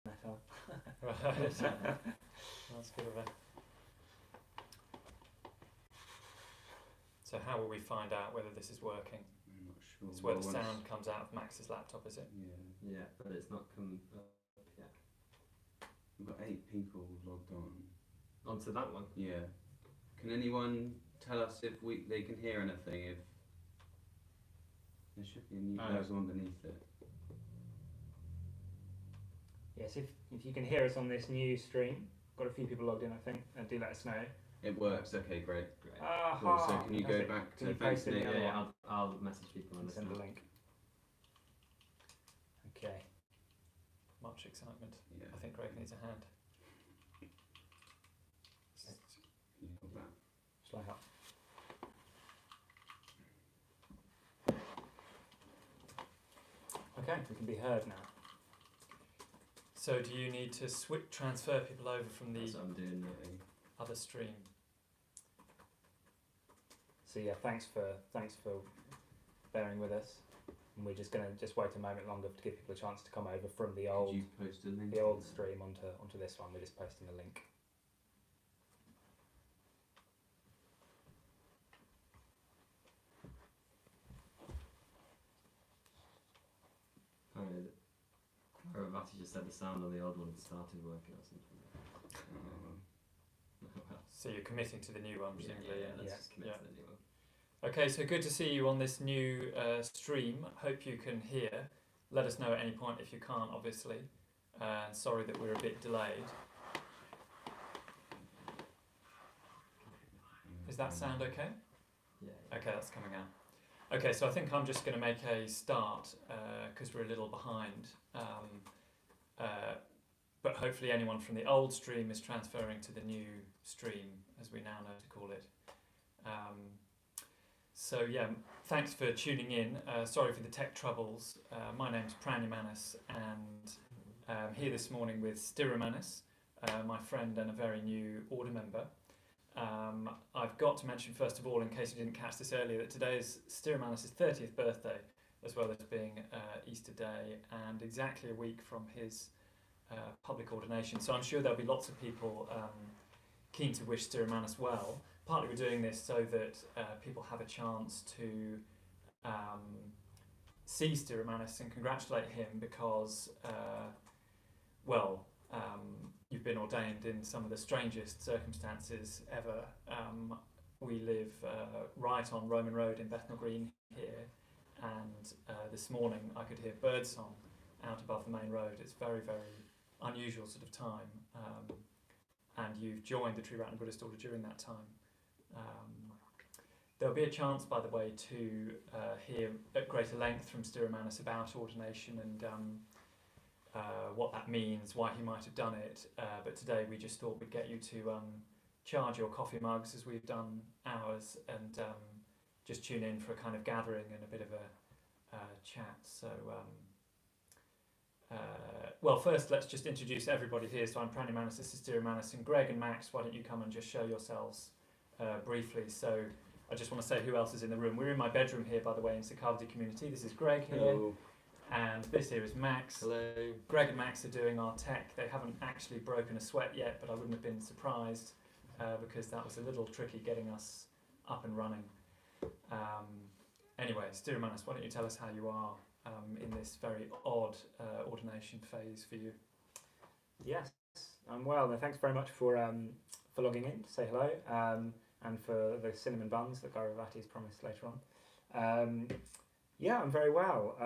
metal. Right. That's good of it. So how will we find out whether this is working? I'm not sure. It's where the sound comes out of Max's laptop, is it? Yeah. Yeah, but it's not come up yet. We've got 8 people logged on. Onto that one. Yeah. Can anyone tell us if they can hear anything? If there should be a new logo underneath it. Yes, if you can hear us on this new stream, got a few people logged in, I think, and do let us know. It works. Okay, great. Great. Cool. So can you go back Can to you post it in the other Yeah, one? I'll message people on And this send now. the link. Okay. Much excitement. Yeah. I think Greg needs a hand. You got that. Shall I help? Okay, we can be heard now. So do you need to transfer people over from the That's what I'm doing now. other stream? So yeah, thanks for bearing with us. And we're just gonna wait a moment longer to give people a chance to come over from the Could you post a link? stream onto this one. We're just posting a link. Apparently, Ravati just said the sound on the old one started working or something. So you're committing to the new one, presumably. Let's Yeah. just commit to the new one. Okay, so good to see you on this new stream. Hope you can hear. Let us know at any point if you can't, obviously. Sorry that we're a bit delayed. Is that sound okay? Yeah. Okay, that's coming out. Okay, so I think I'm just going to make a start because we're a little behind. But hopefully anyone from the old stream is transferring to the new stream, as we now know to call it. So yeah, thanks for tuning in. Sorry for the tech troubles. My name's Sthiramanas, and I'm here this morning with Sthiramanas, my friend and a very new order member. I've got to mention first of all, in case you didn't catch this earlier, that today is Sthiramanas' 30th birthday, as well as being Easter Day, and exactly a week from his public ordination. So I'm sure there'll be lots of people keen to wish Sthiramanas well. Partly we're doing this so that people have a chance to see Sthiramanas and congratulate him because, you've been ordained in some of the strangest circumstances ever. We live right on Roman Road in Bethnal Green here, and this morning I could hear birdsong out above the main road. It's very, very unusual sort of time, and you've joined the Sthiramanas Buddhist order during that time. There'll be a chance, by the way, to hear at greater length from Sthiramanas about ordination and what that means, why he might have done it. But today we just thought we'd get you to charge your coffee mugs as we've done ours, and just tune in for a kind of gathering and a bit of a chat. So, first let's just introduce everybody here. So I'm Sthiramanas, this is Sthiramanas, and Greg and Max, why don't you come and just show yourselves briefly. So I just want to say who else is in the room. We're in my bedroom here, by the way, in Sakavati community. This is Greg here. Hello. And this here is Max. Hello. Greg and Max are doing our tech. They haven't actually broken a sweat yet, but I wouldn't have been surprised because that was a little tricky getting us up and running. Anyway, Sthiramanas, why don't you tell us how you are in this very odd ordination phase for you? Yes, I'm well. No, thanks very much for logging in to say hello, and for the cinnamon buns that Gauravati's promised later on. Yeah, I'm very well.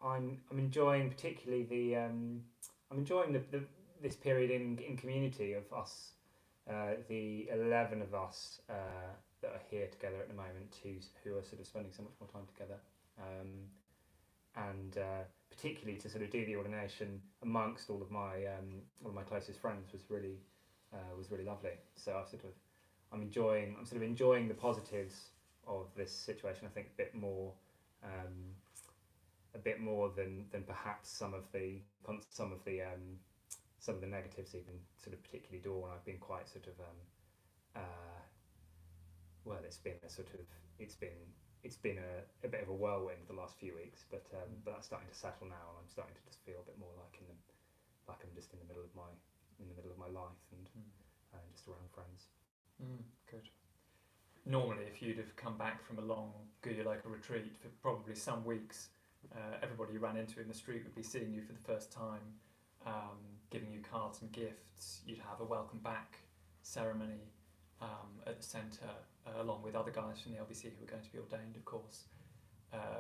I'm enjoying particularly I'm enjoying this period in community of us, the 11 of us that are here together at the moment, who are sort of spending so much more time together, and particularly to sort of do the ordination amongst all of my closest friends was really lovely. So I'm enjoying the positives of this situation. I think a bit more than perhaps some of the negatives even sort of particularly dawn. I've been quite sort of it's been it's been a bit of a whirlwind the last few weeks, but that's starting to settle now, and I'm starting to just feel a bit more like I'm just in the middle of my life and just around friends. Good. Normally, if you'd have come back from a long Guyaloka retreat for probably some weeks, everybody you ran into in the street would be seeing you for the first time, giving you cards and gifts. You'd have a welcome back ceremony at the centre, along with other guys from the LBC who are going to be ordained, of course.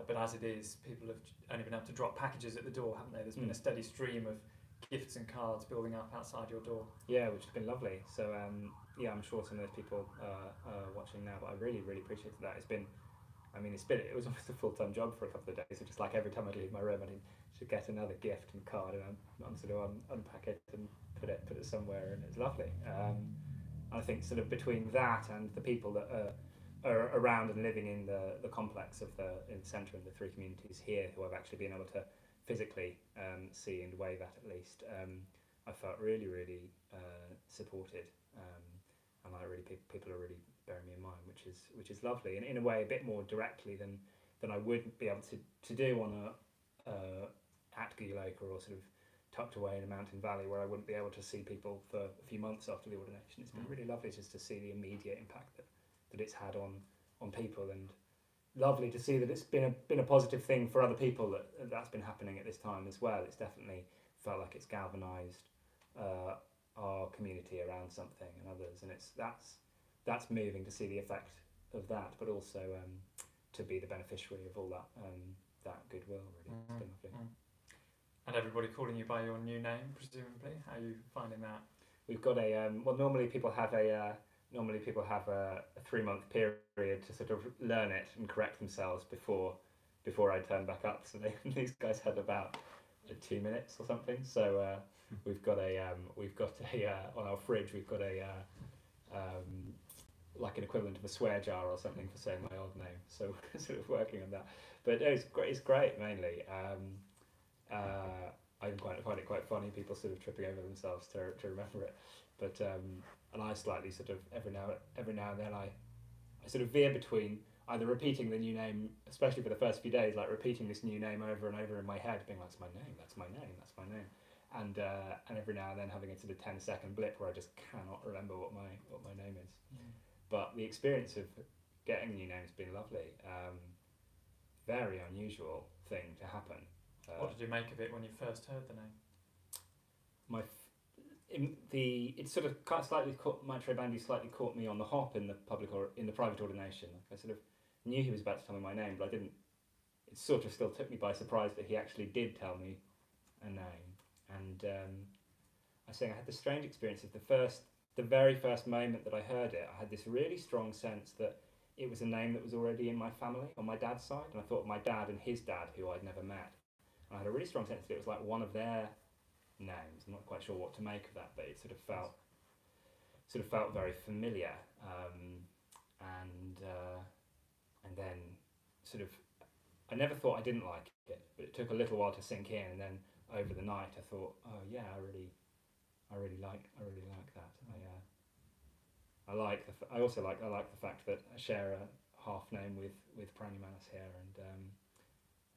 But as it is, people have only been able to drop packages at the door, haven't they? There's been a steady stream of gifts and cards building up outside your door. Yeah, which has been lovely. So I'm sure some of those people are watching now, but I really, really appreciated that. It was almost a full-time job for a couple of days. So just like every time I'd leave my room, I should get another gift and card, and I'm sort of unpack it and put it somewhere, and it's lovely. I think sort of between that and the people that are around and living in the complex in the centre and the three communities here who I've actually been able to physically see and wave at least, I felt really, really supported, and people are really bearing me in mind, which is lovely, and in a way a bit more directly than I would be able to do on at Guyaloka, or sort of tucked away in a mountain valley where I wouldn't be able to see people for a few months after the ordination. It's been really lovely just to see the immediate impact that it's had on people, and lovely to see that it's been a positive thing for other people that's been happening at this time as well. It's definitely felt like it's galvanised our community around something and others, and that's moving to see the effect of that, but also to be the beneficiary of all that goodwill. Really, it's been lovely. And everybody calling you by your new name, presumably. How are you finding that? We've got normally people have a 3-month period to sort of learn it and correct themselves before I turn back up. So these guys had about 2 minutes or something. So we've got on our fridge we've got like an equivalent of a swear jar or something for saying my old name. So we're sort of working on that. But it's great mainly. I find it quite funny, people sort of tripping over themselves to remember it. But and I slightly sort of every now and then I sort of veer between either repeating the new name, especially for the first few days, like repeating this new name over and over in my head, being like, that's my name, and every now and then having a sort of 10-second blip where I just cannot remember what my name is. But the experience of getting the new name has been lovely. Very unusual thing to happen. What did you make of it when you first heard the name? It sort of slightly caught Maitre Bandy slightly caught me on the hop in the private ordination. Like I sort of knew he was about to tell me my name, but I didn't. It sort of still took me by surprise that he actually did tell me a name. And I had this strange experience of the very first moment that I heard it. I had this really strong sense that it was a name that was already in my family on my dad's side, and I thought of my dad and his dad, who I'd never met. And I had a really strong sense that it was like one of their names. I'm not quite sure what to make of that, but it sort of felt very familiar. And then sort of, I never thought I didn't like it, but it took a little while to sink in. And then over the night, I thought, oh yeah, I really like that. I also like the fact that I share a half name with Sthiramanas here, and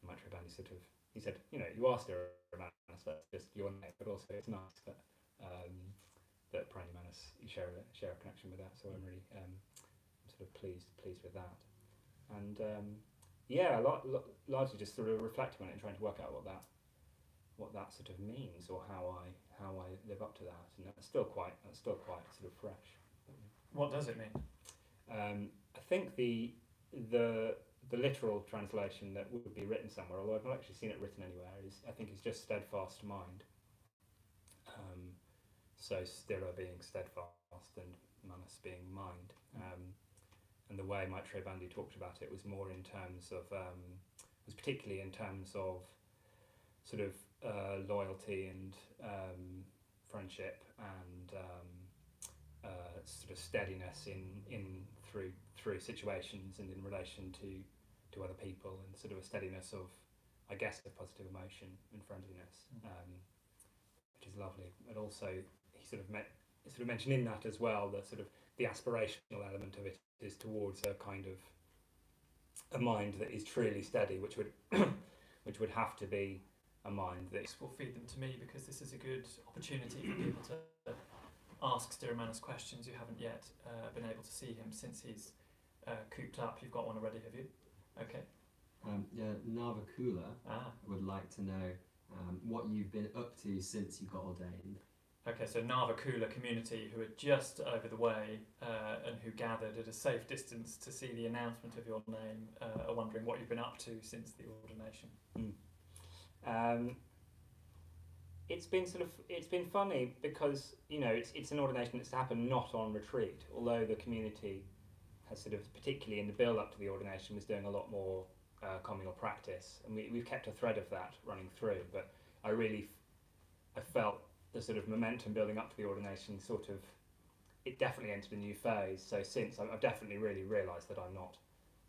Maitre Bandy he said, you are Sthiramanas, that's just your name, but also it's nice that Sthiramanas, you share a connection with that. So I'm really sort of pleased with that, and largely just sort of reflecting on it and trying to work out what that sort of means, or how I live up to that, and that's still quite sort of fresh. What does it mean? I think the literal translation that would be written somewhere, although I've not actually seen it written anywhere, is just steadfast mind. So sthira being steadfast and manas being mind. And the way Maitre Bandy talked about it was more in terms of, was particularly in terms of sort of loyalty and friendship and sort of steadiness in through situations and in relation to other people, and sort of a steadiness of, I guess, of positive emotion and friendliness, which is lovely. But also he sort of mentioned in that as well the sort of the aspirational element of it is towards a kind of a mind that is truly steady, which would which would have to be a mind that Will feed them to me, because this is a good opportunity for people to ask Sthiramanas questions who haven't yet been able to see him since he's cooped up. You've got one already, have you? Okay. Yeah, Navakula Ah. would like to know what you've been up to since you got ordained. Okay, so Navakula community who are just over the way and who gathered at a safe distance to see the announcement of your name are wondering what you've been up to since the ordination. It's been funny because it's an ordination that's happened not on retreat, although the community has sort of, particularly in the build up to the ordination, was doing a lot more communal practice, and we've kept a thread of that running through. But I felt the sort of momentum building up to the ordination it definitely entered a new phase. So since I've definitely really realised that I'm not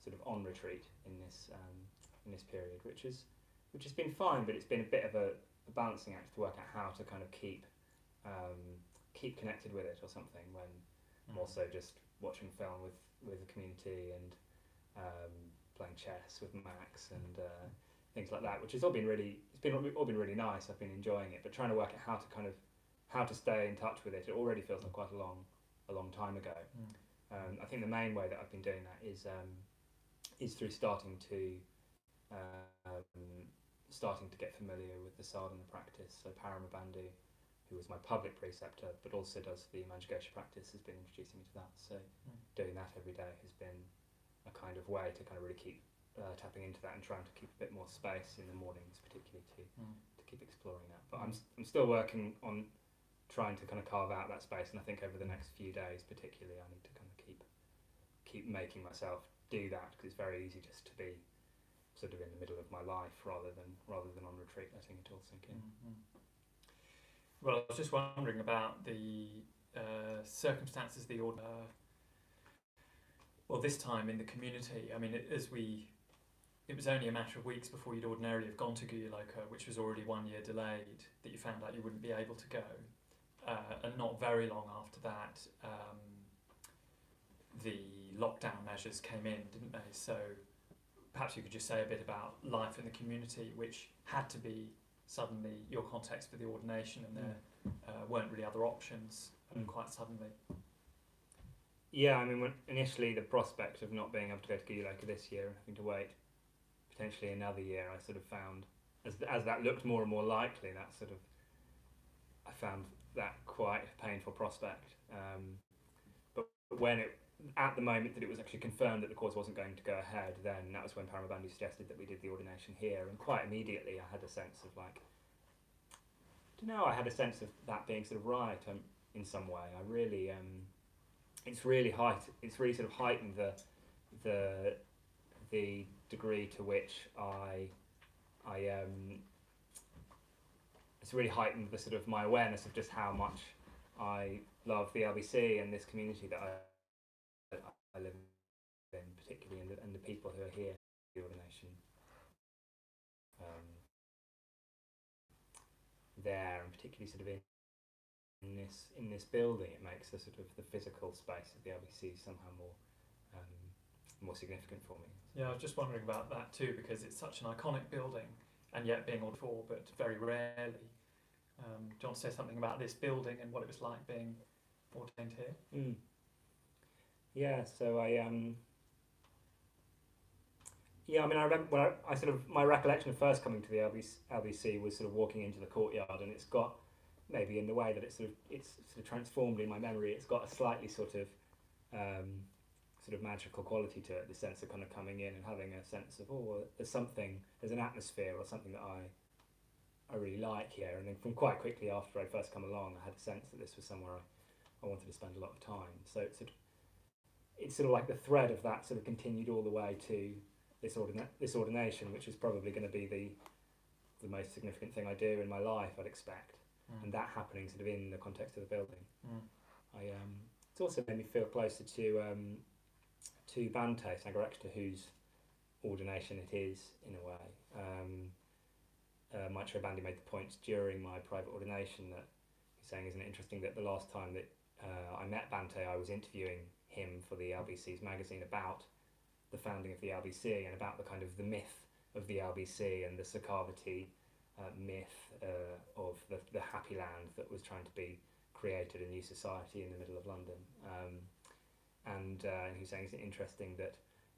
sort of on retreat in this period, which has been fine, but it's been a bit of a balancing act to work out how to kind of keep connected with it or something when I'm also just watching film with the community and playing chess with Max and things like that, which has all been really nice. I've been enjoying it, but trying to work out how to stay in touch with it. It already feels like quite a long time ago. I think the main way that I've been doing that is through starting to get familiar with the sadhana practice. So Paramabandhu, who was my public preceptor but also does the Manjughosha practice, has been introducing me to that. So doing that every day has been a kind of way to kind of really keep tapping into that and trying to keep a bit more space in the mornings, particularly to keep exploring that. But I'm still working on trying to kind of carve out that space, and I think over the next few days particularly I need to kind of keep making myself do that, because it's very easy just to be sort of in the middle of my life rather than on retreat, letting it all sink in. Well, I was just wondering about the circumstances of the order. Well, this time in the community, I mean, it was only a matter of weeks before you'd ordinarily have gone to Guyaloka, which was already 1 year delayed, that you found out you wouldn't be able to go. And not very long after that, the lockdown measures came in, didn't they? So perhaps you could just say a bit about life in the community, which had to be suddenly your context for the ordination, and there weren't really other options quite suddenly. Yeah, I mean, when initially the prospect of not being able to go to Guyaloka this year and having to wait potentially another year, I sort of found, as that looked more and more likely, I found that quite a painful prospect. But when at the moment that it was actually confirmed that the course wasn't going to go ahead, then that was when Paramabandhu suggested that we did the ordination here, and quite immediately I had a sense of that being sort of right in some way. I really, it's really sort of heightened the degree to which it's really heightened the sort of my awareness of just how much I love the LBC and this community that I live in, particularly, and the people who are here, the ordination there, and particularly sort of in this building, it makes the sort of the physical space of the LBC somehow more significant for me. Yeah, I was just wondering about that too, because it's such an iconic building, and yet being ordained for, but very rarely. Do you want to say something about this building and what it was like being ordained here? Yeah, so I mean, I remember when I sort of, my recollection of first coming to the LBC was sort of walking into the courtyard, and it's got, maybe in the way that it's sort of transformed in my memory, it's got a slightly sort of magical quality to it, the sense of kind of coming in and having a sense of, there's an atmosphere or something that I really like here. And then from quite quickly after I'd first come along, I had a sense that this was somewhere I wanted to spend a lot of time. So it's sort of like the thread of that sort of continued all the way to this ordination, which is probably going to be the most significant thing I do in my life, I'd expect. And that happening sort of in the context of the building. It's also made me feel closer to Bhante Sangharakshita, whose ordination it is in a way. Maitreya Bandhi made the point during my private ordination that he's saying, isn't it interesting that the last time that I met Bhante, I was interviewing him for the LBC's magazine about the founding of the LBC and about the kind of the myth of the LBC and the Sakavati myth of the happy land that was trying to be created, a new society in the middle of London. And he was saying it's interesting that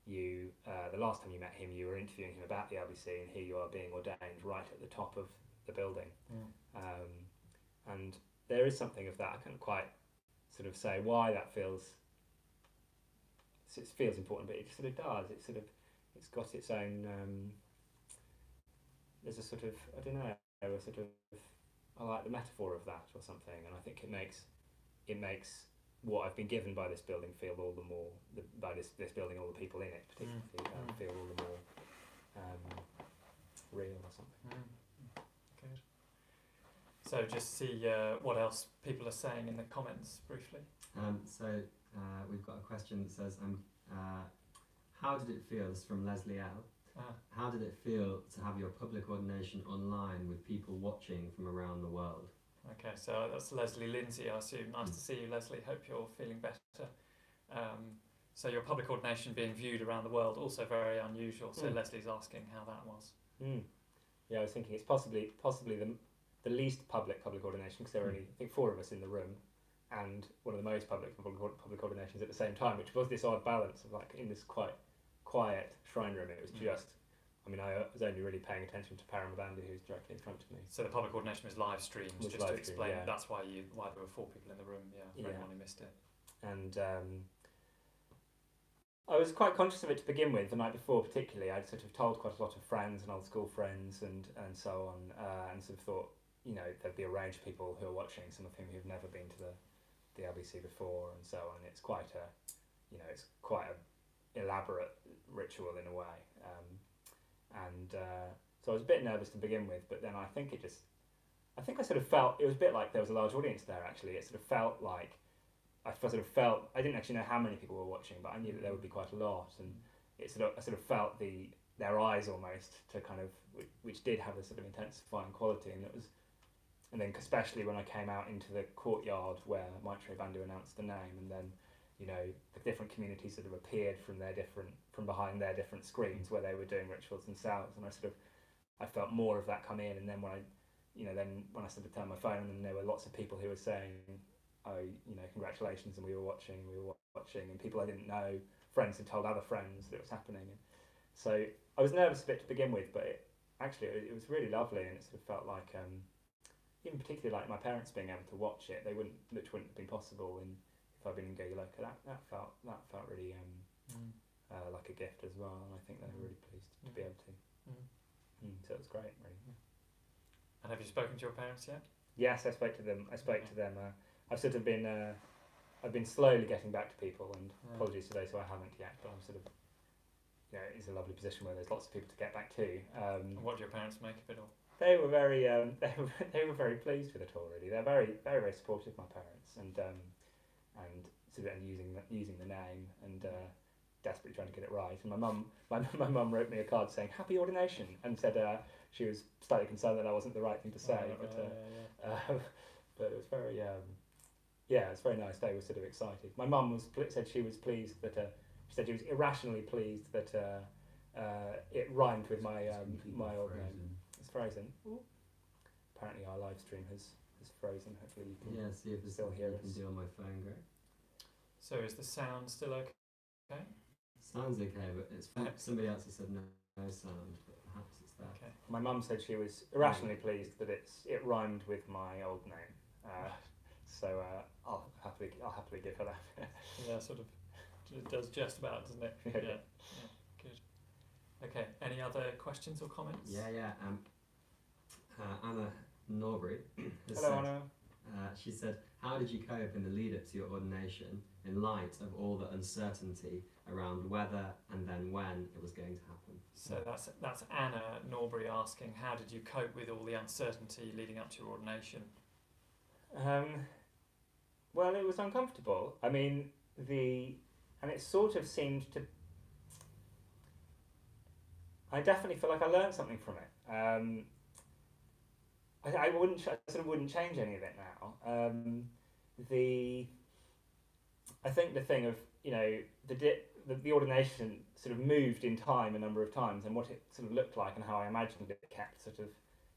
you, the last time you met him, you were interviewing him about the LBC, and here you are being ordained right at the top of the building. And there is something of that. I can't quite sort of say why that feels. It feels important, but it sort of does. It's got its own. There's a sort of, I don't know, a sort of, I like the metaphor of that or something, and I think it makes what I've been given by this building feel all the more, by this building, all the people in it particularly, feel all the more real or something. Good. So just see what else people are saying in the comments briefly. We've got a question that says, how did it feel, this is from Leslie L, how did it feel to have your public ordination online with people watching from around the world? Okay, so that's Leslie Lindsay, I assume. Nice to see you, Leslie. Hope you're feeling better. So your public ordination being viewed around the world, also very unusual. So Leslie's asking how that was. Yeah, I was thinking it's possibly the least public ordination, because there were only, I think, 4 of us in the room, and one of the most public ordinations at the same time, which was this odd balance of like in this quite quiet shrine room. It was just, I mean, I was only really paying attention to Paramabandhu, who's directly in front of me. So the public ordination was live streamed, just to explain. Yeah. That's why there were 4 people in the room. Yeah, for anyone who missed it. And I was quite conscious of it to begin with. The night before, particularly, I'd sort of told quite a lot of friends and old school friends and so on, and sort of thought, you know, there'd be a range of people who are watching, some of whom who've never been to the LBC before and so on. It's quite a, you know, it's quite a elaborate ritual in a way, so I was a bit nervous to begin with, but then I think I sort of felt, it was a bit like there was a large audience there actually. It sort of felt like, I didn't actually know how many people were watching, but I knew that there would be quite a lot, and I sort of felt their eyes almost to kind of, which did have a sort of intensifying quality, and then especially when I came out into the courtyard where Maitreya Bandhu announced the name, and then, you know, the different communities sort of appeared from behind their different screens where they were doing rituals themselves, and I felt more of that come in. And then when I sort of turned my phone on, and there were lots of people who were saying, oh, you know, congratulations, and we were watching, and people I didn't know, friends had told other friends that it was happening, and so I was nervous a bit to begin with, but it was really lovely, and it sort of felt like, even particularly like my parents being able to watch it, which wouldn't have been possible if I'd been in Gayaloka. That felt really like a gift as well, and I think they were really pleased to be able to. So it was great, really. And have you spoken to your parents yet? Yes, I spoke to them. I've sort of been, I've been slowly getting back to people, and apologies to those who I haven't yet, but I'm sort of, you know, it's a lovely position where there's lots of people to get back to. And what do your parents make of it all? They were very, they were very pleased with it all. Really, they're very, very, very supportive. My parents, and sort of using the name and desperately trying to get it right. And my mum wrote me a card saying happy ordination, and said she was slightly concerned that that wasn't the right thing to say, but it was very, it's very nice. They were sort of excited. My mum said she was pleased that she said she was irrationally pleased that it rhymed with my old name. It's frozen. Ooh. Apparently our live stream has frozen. Hopefully you can see if still hear us. You can do on my phone, great. So is the sound still okay? Sounds okay, but it's somebody else has said no sound, but perhaps it's that. Okay. My mum said she was irrationally pleased that it rhymed with my old name. So I'll happily give her that. Yeah, sort of. It does just about, doesn't it? Yeah. Good. Okay. Any other questions or comments? Yeah. Anna Norbury has Hello, said, Anna. She said, how did you cope in the lead up to your ordination in light of all the uncertainty around whether and then when it was going to happen? So that's Anna Norbury asking, how did you cope with all the uncertainty leading up to your ordination? Well, it was uncomfortable. I mean, and it sort of seemed to. I definitely feel like I learned something from it. I sort of wouldn't change any of it now. I think the thing of, you know, the ordination sort of moved in time a number of times, and what it sort of looked like and how I imagined it kept sort of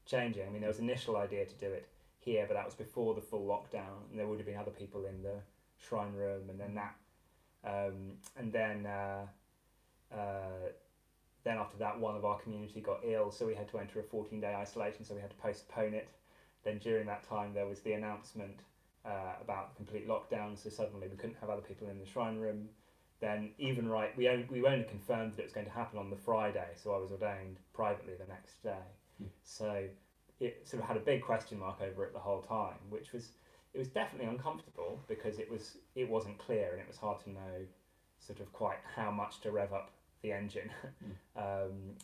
changing. I mean, there was an initial idea to do it here, but that was before the full lockdown, and there would have been other people in the shrine room, and then that, and then after that, one of our community got ill, so we had to enter a 14-day isolation, so we had to postpone it. Then during that time, there was the announcement about complete lockdown, so suddenly we couldn't have other people in the shrine room. Then we only confirmed that it was going to happen on the Friday, so I was ordained privately the next day. So it sort of had a big question mark over it the whole time, which was, it was definitely uncomfortable because it wasn't clear, and it was hard to know sort of quite how much to rev up the engine and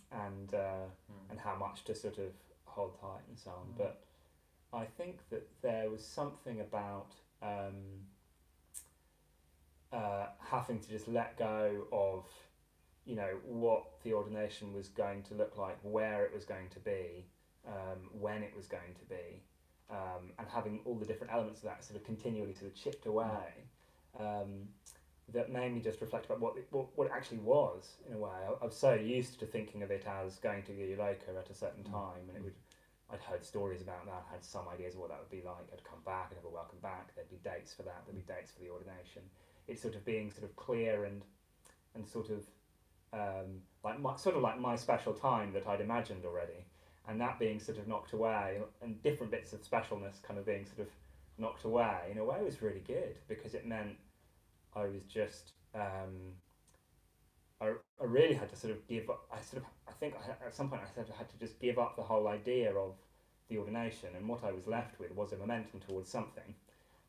how much to sort of hold tight and so on. But I think that there was something about having to just let go of, what the ordination was going to look like, where it was going to be, when it was going to be, and having all the different elements of that sort of continually sort of chipped away. That made me just reflect about what it actually was, in a way. I was so used to thinking of it as going to Guyaloka at a certain time, and I'd heard stories about that, had some ideas of what that would be like. I'd come back, I'd have a welcome back, there'd be dates for that, there'd be dates for the ordination. It's sort of being sort of clear and sort of like my special time that I'd imagined already, and that being sort of knocked away, and different bits of specialness kind of being sort of knocked away, in a way was really good, because it meant I was just I really had to sort of give up. I think at some point I sort of had to just give up the whole idea of the ordination, and what I was left with was a momentum towards something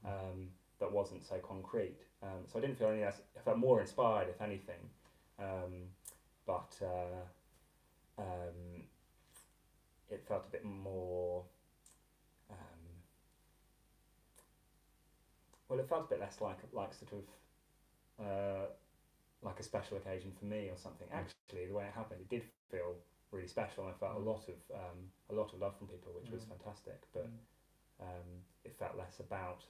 that wasn't so concrete. So I didn't feel any less. I felt more inspired, if anything, but it felt a bit more. Well, it felt a bit less like sort of. Like a special occasion for me or something. Actually, the way it happened, it did feel really special, and I felt a lot of love from people, which was fantastic. But it felt less about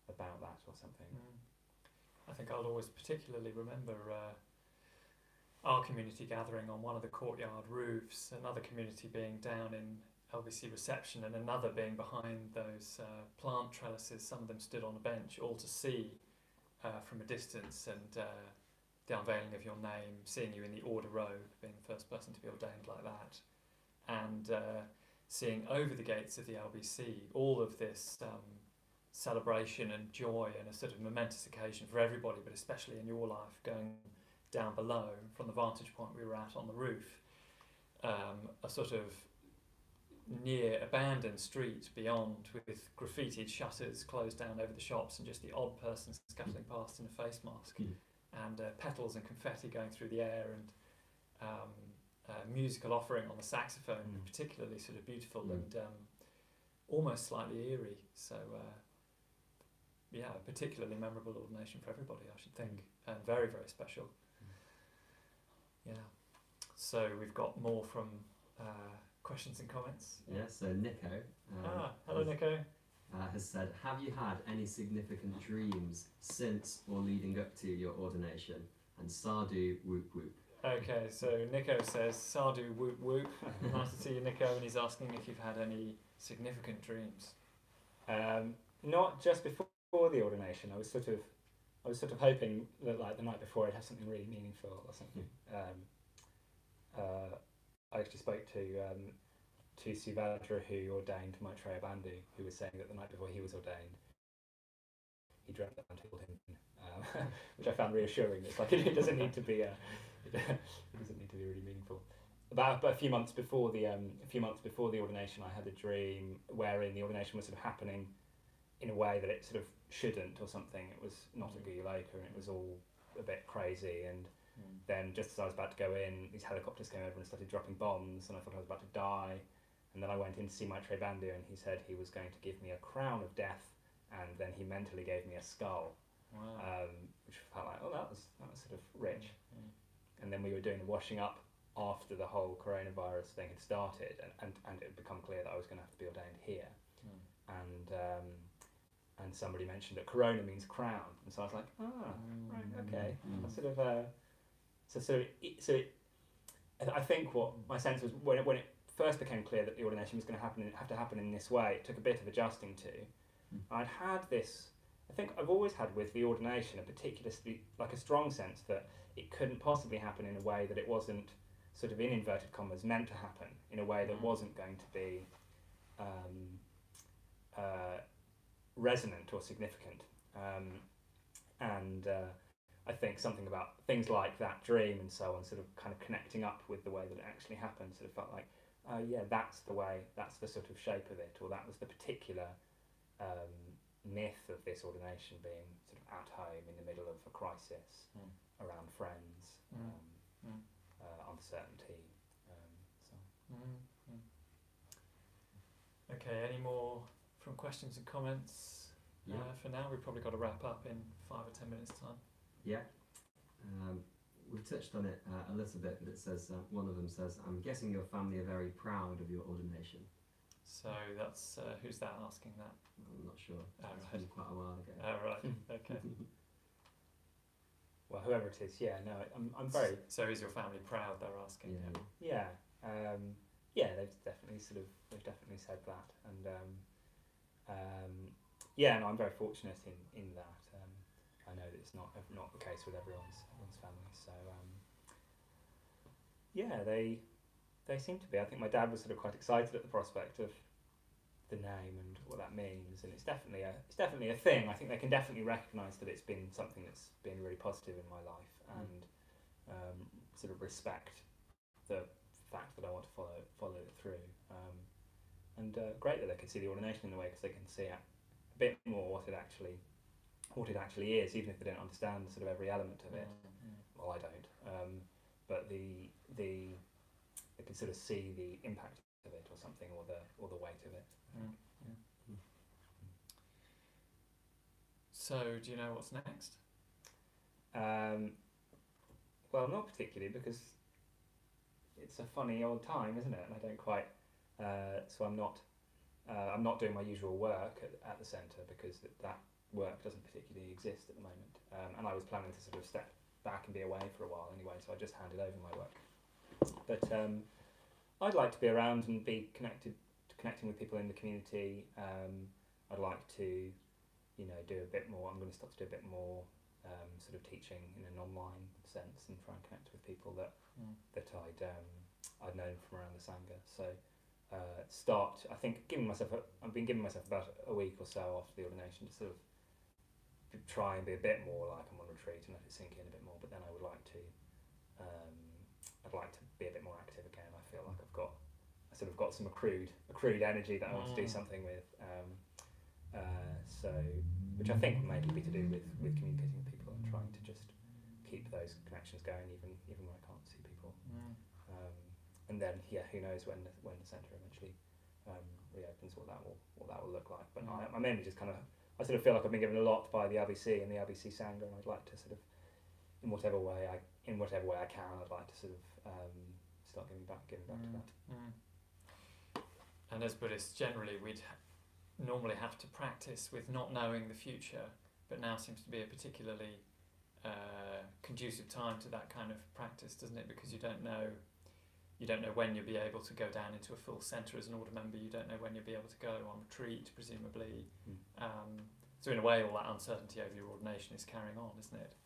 that or something. I think I'll always particularly remember our community gathering on one of the courtyard roofs, another community being down in LBC reception, and another being behind those plant trellises. Some of them stood on a bench, all to see from a distance, and the unveiling of your name, seeing you in the order robe, being the first person to be ordained like that, and seeing over the gates of the LBC all of this celebration and joy, and a sort of momentous occasion for everybody, but especially in your life, going down below from the vantage point we were at on the roof, a sort of near abandoned street beyond, with graffitied shutters closed down over the shops, and just the odd person scuttling past in a face mask, and petals and confetti going through the air, and musical offering on the saxophone, particularly sort of beautiful and almost slightly eerie. So a particularly memorable ordination for everybody, I should think, and very, very special. Yeah. So we've got more from questions and comments. Yeah, so Nico. Hello, Nico. Has said, have you had any significant dreams since or leading up to your ordination? And sadhu whoop whoop. Okay, so Nico says sadhu whoop whoop. Nice to see you, Nico, and he's asking if you've had any significant dreams. Not just before the ordination. I was sort of hoping that, like, the night before I'd have something really meaningful or something. I actually spoke to Suvadra, who ordained Maitreya Bandhu, who was saying that the night before he was ordained, he dreamt that Bandhu killed him, which I found reassuring. It's like it doesn't need to be it doesn't need to be really meaningful. About a few months before the ordination, I had a dream wherein the ordination was sort of happening in a way that it sort of shouldn't or something. It was not at Guyaloka, and it was all a bit crazy, and then just as I was about to go in, these helicopters came over and started dropping bombs, and I thought I was about to die. And then I went in to see Maitreya Bandhu, and he said he was going to give me a crown of death, and then he mentally gave me a skull. Wow. Which felt like, oh, that was sort of rich. And then we were doing the washing up after the whole coronavirus thing had started, and it had become clear that I was going to have to be ordained here. And somebody mentioned that corona means crown, and so I was like, right, okay. I sort of I think what my sense was when it first became clear that the ordination was going to have to happen in this way, it took a bit of adjusting to. I'd had this. I think I've always had with the ordination a particular, like a strong sense that it couldn't possibly happen in a way that it wasn't sort of in inverted commas meant to happen, in a way that wasn't going to be resonant or significant. I think something about things like that dream and so on, sort of kind of connecting up with the way that it actually happened, sort of felt like, that's the way, that's the sort of shape of it, or that was the particular myth of this ordination being sort of at home in the middle of a crisis, around friends, uncertainty. Okay, any more from questions and comments? For now, we've probably got to wrap up in 5 or 10 minutes' time. Yeah. We've touched on it a little bit, but it says, one of them says, I'm guessing your family are very proud of your ordination. So that's, who's that asking that? I'm not sure. Oh, It's right. been quite a while ago. Oh, right, okay. Well, whoever it is, I'm very. So is your family proud, they're asking? Yeah. They've definitely said that, and I'm very fortunate in that. I know that it's not the case with everyone's family, so they seem to be. I think my dad was sort of quite excited at the prospect of the name and what that means, and it's definitely a thing. I think they can definitely recognise that it's been something that's been really positive in my life, and sort of respect the fact that I want to follow it through. Great that they can see the ordination in the way, because they can see a bit more what it actually is, even if they don't understand sort of every element of it. Well, I don't, but they can sort of see the impact of it, or something, or the weight of it. So, do you know what's next? Well, not particularly, because it's a funny old time, isn't it? And I don't quite. So I'm not doing my usual work at the centre, because that work doesn't particularly exist at the moment. And I was planning to sort of step back and be away for a while anyway, so I just handed over my work. But I'd like to be around and be connecting with people in the community. I'd like to, do a bit more. I'm going to start to do a bit more sort of teaching in an online sense, and try and connect with people that I'd known from around the Sangha. So I think I've been giving myself about a week or so after the ordination to sort of try and be a bit more like I'm on retreat and let it sink in a bit more. But then I would like to, I'd like to be a bit more active again. I feel like I sort of got some accrued energy that I want to do something with. Which I think may be to do with communicating with people and trying to just keep those connections going, even when I can't see people. And then, who knows when the centre eventually reopens, what that will look like. But I mainly just I sort of feel like I've been given a lot by the LBC and the LBC Sangha, and I'd like to sort of, in whatever way I can, I'd like to sort of start giving back to that. And as Buddhists, generally, we'd normally have to practice with not knowing the future, but now seems to be a particularly conducive time to that kind of practice, doesn't it? Because you don't know when you'll be able to go down into a full centre as an order member. You don't know when you'll be able to go on retreat, presumably. So in a way, all that uncertainty over your ordination is carrying on, isn't it?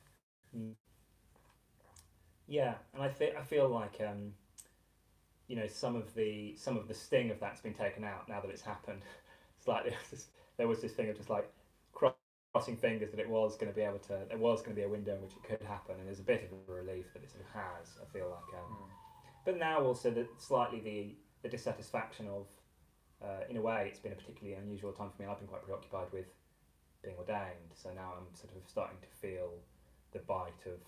Yeah, and I feel like some of the sting of that's been taken out now that it's happened. Slightly, there was this thing of just like crossing fingers that there was going to be a window in which it could happen, and there's a bit of a relief that it sort of has. I feel like, but now also that slightly the dissatisfaction of, in a way, it's been a particularly unusual time for me. I've been quite preoccupied with being ordained, so now I'm sort of starting to feel the bite of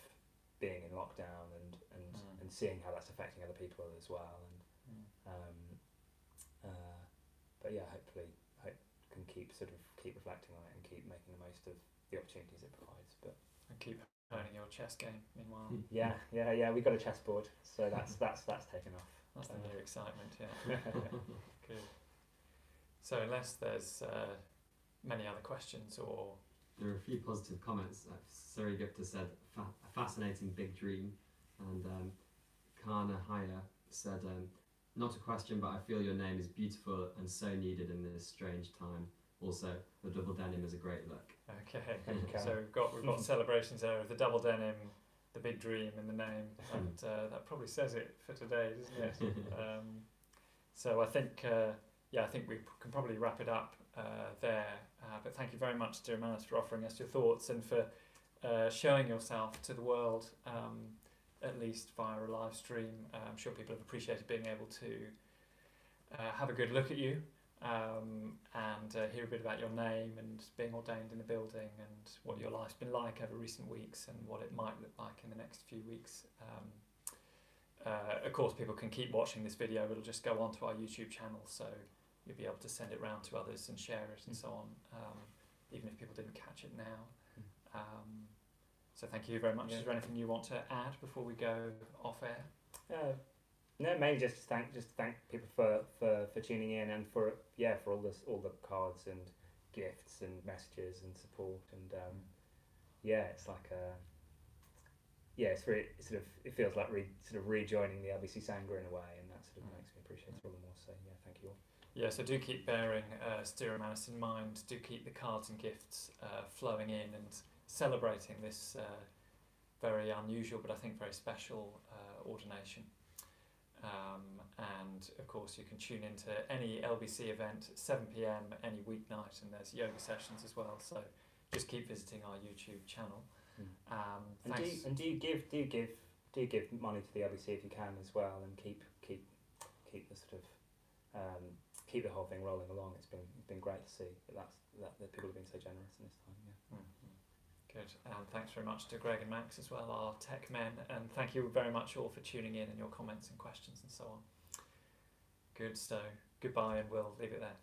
being in lockdown and seeing how that's affecting other people as well. But yeah, hopefully can keep reflecting on it and keep making the most of the opportunities it provides. But and keep honing your chess game meanwhile. Yeah. We've got a chessboard, so that's taken off. That's the new excitement. Yeah. Good. So unless there's many other questions, or there are a few positive comments. Surya Gupta said, "A fascinating big dream. And Kana Haya said, not a question, but I feel your name is beautiful and so needed in this strange time. Also, the double denim is a great look. Okay, Okay. so we've got celebrations there of the double denim, the big dream in the name, and that probably says it for today, doesn't it? So I think, I think we can probably wrap it up there. But thank you very much, Sthiramanas, for offering us your thoughts and for showing yourself to the world, at least via a live stream. I'm sure people have appreciated being able to have a good look at you. And hear a bit about your name and being ordained in the building and what your life's been like over recent weeks and what it might look like in the next few weeks. Of course, people can keep watching this video. It'll just go onto our YouTube channel, so you'll be able to send it round to others and share it and so on, even if people didn't catch it now. So thank you very much. Yeah. Is there anything you want to add before we go off air? No, mainly just to thank people for tuning in and for all the cards and gifts and messages and support and it's like it feels like rejoining the LBC Sangha in a way, and that sort of makes me appreciate it all the more. So yeah, thank you all. Yeah, so do keep bearing Sthiramanas in mind. Do keep the cards and gifts flowing in and celebrating this very unusual but I think very special ordination. And of course you can tune into any LBC event at 7 p.m. any weeknight, and there's yoga sessions as well, so just keep visiting our YouTube channel. Thanks. Do give money to the LBC if you can as well, and keep the sort of keep the whole thing rolling along. It's been great to see that people have been so generous in this time. Yeah. Mm-hmm. Good, and thanks very much to Greg and Max as well, our tech men, and thank you very much all for tuning in and your comments and questions and so on. Good, so goodbye, and we'll leave it there.